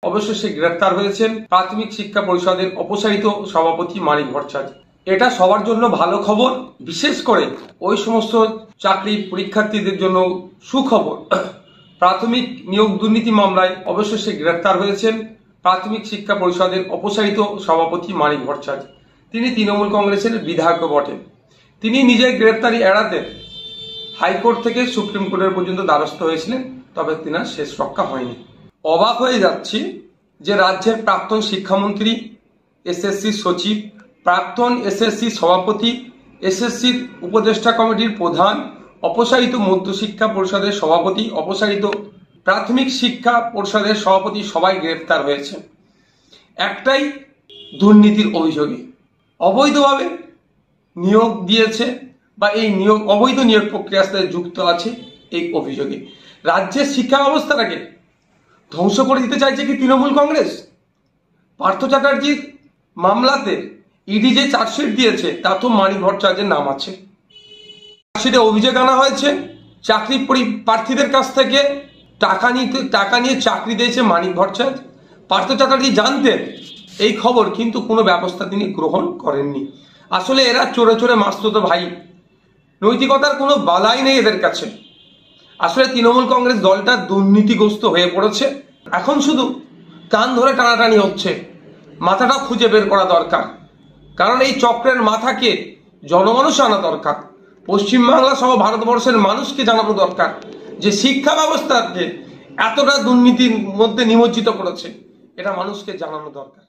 অবশেষে গ্রেফতার হয়েছেন প্রাথমিক শিক্ষা পরিষদের অপসারিত সভাপতি মানিক ভট্টাচার্য। এটা সবার জন্য ভালো খবর, বিশেষ করে ওই সমস্ত চাকরি পরীক্ষার্থীদের জন্য সুখবর। প্রাথমিক নিয়োগ দুর্নীতি মামলায় অবশেষে গ্রেফতার হয়েছেন প্রাথমিক শিক্ষা পরিষদের অপসারিত সভাপতি মানিক ভট্টাচার্য। তিনি তৃণমূল কংগ্রেসের বিধায়ক বটেন। তিনি নিজের গ্রেফতারি এড়াতে হাইকোর্ট থেকে সুপ্রিম কোর্টের পর্যন্ত দ্বারস্থ হয়েছিলেন, তবে তিনার শেষ রক্ষা হয়নি। অবাক হয়ে যাচ্ছি যে রাজ্যের প্রাক্তন শিক্ষামন্ত্রী, এসএসসি সচিব, প্রাক্তন এসএসসি সভাপতি, এসএসসির উপদেষ্টা কমিটির প্রধান, অপসারিত মধ্যশিক্ষা পরিষদের সভাপতি, অপসারিত প্রাথমিক শিক্ষা পরিষদের সভাপতি সবাই গ্রেফতার হয়েছে একটাই দুর্নীতির অভিযোগে। অবৈধভাবে নিয়োগ দিয়েছে বা এই নিয়োগ অবৈধ নিয়োগ প্রক্রিয়ার সাথে যুক্ত আছে এই অভিযোগে। রাজ্যের শিক্ষা ব্যবস্থাটাকে ধ্বংস করে দিতে চাইছে কি তৃণমূল কংগ্রেস? পার্থ চ্যাটার্জির মামলাতে ইডি যে চার্জশিট দিয়েছে তা তো মানিক ভট্টাচার্যের নাম আছে। চার্জশিটে অভিযোগ আনা হয়েছে চাকরি প্রার্থীদের কাছ থেকে টাকা নিয়ে চাকরি দিয়েছে মানিক ভট্টাচার্য। পার্থ চ্যাটার্জি জানতেন এই খবর, কিন্তু কোনো ব্যবস্থা তিনি গ্রহণ করেননি। আসলে এরা চোরে চোরে মাসতুতো ভাই, নৈতিকতার কোনো বালাই নেই এদের কাছে। আসলে তৃণমূল কংগ্রেস দলটা দুর্নীতিগ্রস্ত হয়ে পড়েছে। এখন শুধু কান ধরে টানাটানি হচ্ছে, মাথাটা খুঁজে বের করা দরকার। কারণ এই চক্রের মাথাকে জনমানুষ আনা দরকার। পশ্চিমবাংলা সহ ভারতবর্ষের মানুষকে জানানো দরকার যে শিক্ষা ব্যবস্থাকে এতটা দুর্নীতির মধ্যে নিমজ্জিত করেছে, এটা মানুষকে জানানো দরকার।